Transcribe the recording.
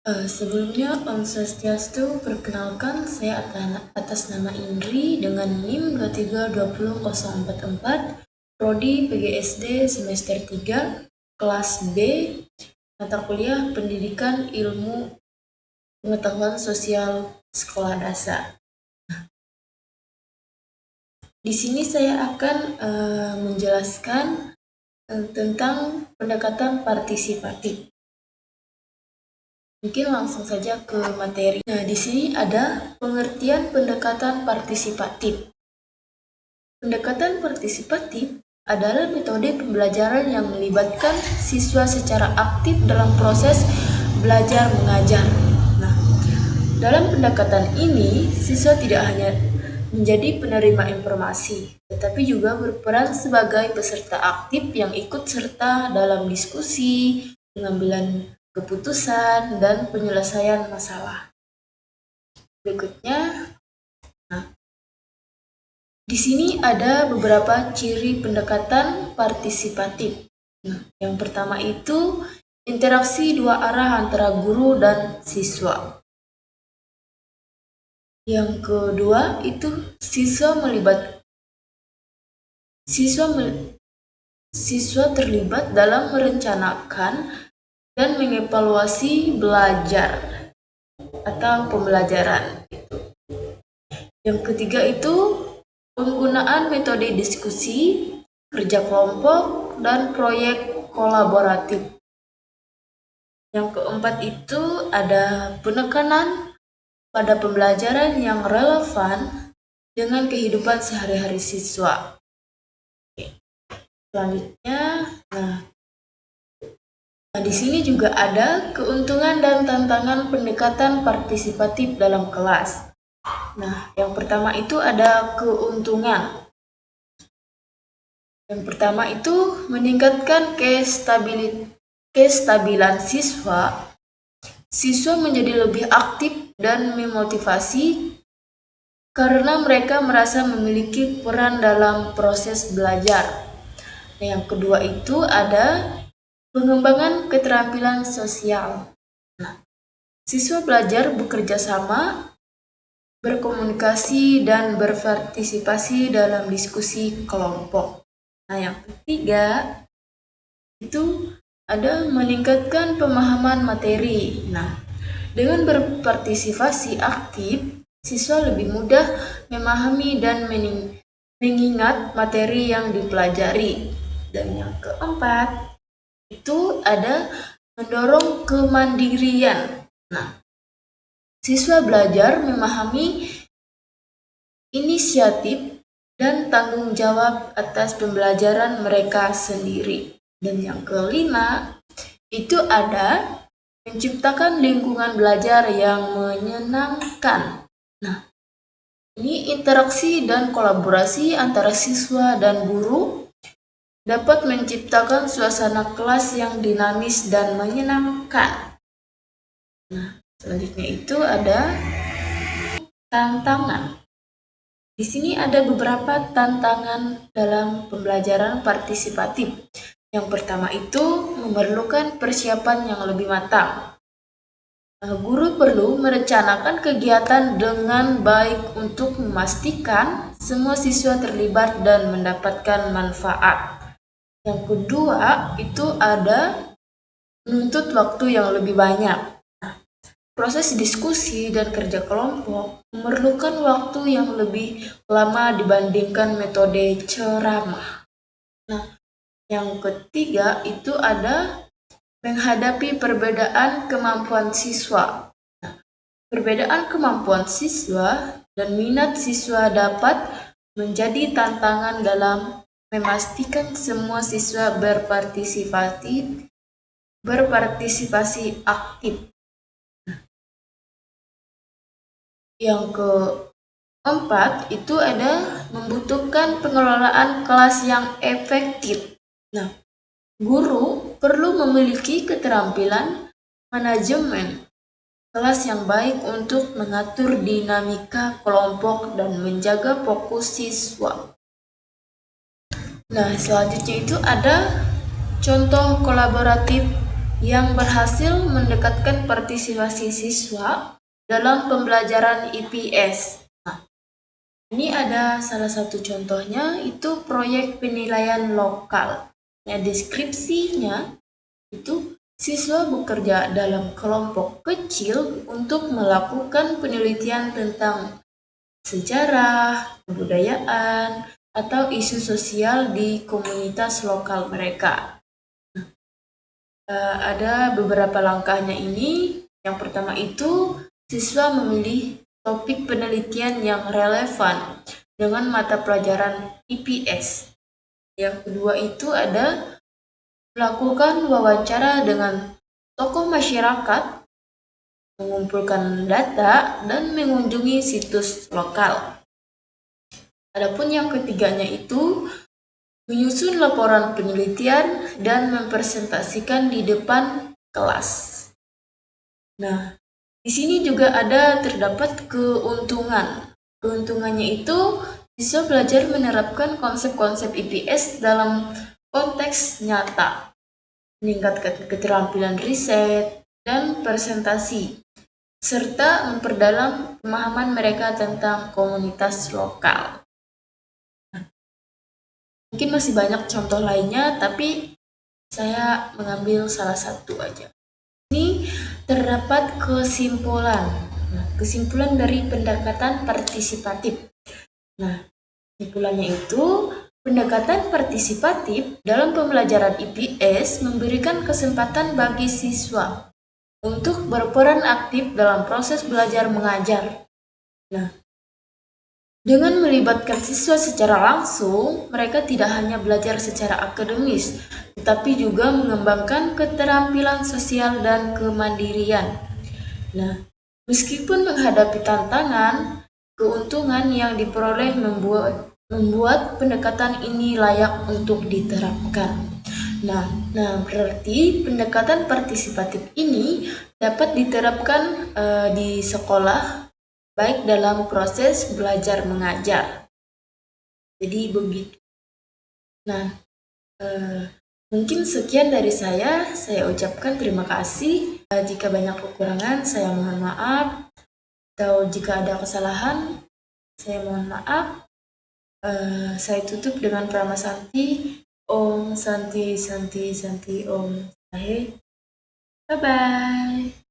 Sebelumnya Om Swastiastu, perkenalkan saya atas nama Indri dengan NIM 2320044, Prodi PGSD semester 3, kelas B, mata kuliah Pendidikan Ilmu Pengetahuan Sosial Sekolah Dasar. Di sini saya akan menjelaskan tentang pendekatan partisipatif. Mungkin langsung saja ke materi. Nah, di sini ada pengertian pendekatan partisipatif. Pendekatan partisipatif adalah metode pembelajaran yang melibatkan siswa secara aktif dalam proses belajar mengajar. Nah, dalam pendekatan ini, siswa tidak hanya menjadi penerima informasi, tetapi juga berperan sebagai peserta aktif yang ikut serta dalam diskusi, pengambilan keputusan, dan penyelesaian masalah. Berikutnya, di sini ada beberapa ciri pendekatan partisipatif. Yang pertama itu interaksi dua arah antara guru dan siswa. Yang kedua itu siswa terlibat dalam merencanakan dan mengevaluasi belajar atau pembelajaran. Yang ketiga itu penggunaan metode diskusi, kerja kelompok, dan proyek kolaboratif. Yang keempat itu ada penekanan pada pembelajaran yang relevan dengan kehidupan sehari-hari siswa. Selanjutnya, di sini juga ada keuntungan dan tantangan pendekatan partisipatif dalam kelas. Nah, yang pertama itu ada keuntungan. Yang pertama itu meningkatkan kestabilan siswa. Siswa menjadi lebih aktif dan memotivasi karena mereka merasa memiliki peran dalam proses belajar. Nah, yang kedua itu ada pengembangan keterampilan sosial. Nah, siswa belajar bekerja sama, berkomunikasi, dan berpartisipasi dalam diskusi kelompok. Nah, yang ketiga itu ada meningkatkan pemahaman materi. Nah, dengan berpartisipasi aktif, siswa lebih mudah memahami dan mengingat materi yang dipelajari. Dan yang keempat itu ada mendorong kemandirian. Nah, siswa belajar memahami inisiatif dan tanggung jawab atas pembelajaran mereka sendiri. Dan yang kelima, itu ada menciptakan lingkungan belajar yang menyenangkan. Nah, ini interaksi dan kolaborasi antara siswa dan guru dapat menciptakan suasana kelas yang dinamis dan menyenangkan. Nah, selanjutnya itu ada tantangan. Di sini ada beberapa tantangan dalam pembelajaran partisipatif. Yang pertama itu memerlukan persiapan yang lebih matang. Guru perlu merencanakan kegiatan dengan baik untuk memastikan semua siswa terlibat dan mendapatkan manfaat. Yang kedua itu ada menuntut waktu yang lebih banyak. Proses diskusi dan kerja kelompok memerlukan waktu yang lebih lama dibandingkan metode ceramah. Nah, yang ketiga itu ada menghadapi perbedaan kemampuan siswa. Nah, perbedaan kemampuan siswa dan minat siswa dapat menjadi tantangan dalam memastikan semua siswa berpartisipasi aktif. Yang keempat itu ada membutuhkan pengelolaan kelas yang efektif. Nah, guru perlu memiliki keterampilan manajemen kelas yang baik untuk mengatur dinamika kelompok dan menjaga fokus siswa. Nah, selanjutnya itu ada contoh kolaboratif yang berhasil mendekatkan partisipasi siswa dalam pembelajaran IPS. Nah, ini ada salah satu contohnya, itu proyek penilaian lokal. Nah, deskripsinya itu siswa bekerja dalam kelompok kecil untuk melakukan penelitian tentang sejarah, kebudayaan, atau isu sosial di komunitas lokal mereka. Ada beberapa langkahnya ini. Yang pertama itu, siswa memilih topik penelitian yang relevan dengan mata pelajaran IPS. Yang kedua itu ada melakukan wawancara dengan tokoh masyarakat, mengumpulkan data, dan mengunjungi situs lokal. Adapun yang ketiganya itu menyusun laporan penelitian dan mempresentasikan di depan kelas. Nah, di sini juga terdapat keuntungan. Keuntungannya itu siswa belajar menerapkan konsep-konsep IPS dalam konteks nyata, meningkatkan keterampilan riset dan presentasi, serta memperdalam pemahaman mereka tentang komunitas lokal. Mungkin masih banyak contoh lainnya, tapi saya mengambil salah satu aja. Ini terdapat kesimpulan. Kesimpulan dari pendekatan partisipatif. Nah, kesimpulannya itu, pendekatan partisipatif dalam pembelajaran IPS memberikan kesempatan bagi siswa untuk berperan aktif dalam proses belajar mengajar. Nah, dengan melibatkan siswa secara langsung, mereka tidak hanya belajar secara akademis, tetapi juga mengembangkan keterampilan sosial dan kemandirian. Nah, meskipun menghadapi tantangan, keuntungan yang diperoleh membuat pendekatan ini layak untuk diterapkan. Nah, berarti pendekatan partisipatif ini dapat diterapkan di sekolah, baik dalam proses belajar mengajar. Jadi begitu. Nah, mungkin sekian dari saya ucapkan terima kasih. Jika banyak kekurangan, saya mohon maaf. Atau jika ada kesalahan, saya mohon maaf. Saya tutup dengan Prama Santi. Om Santi Santi Santi Om Sahe. Bye-bye.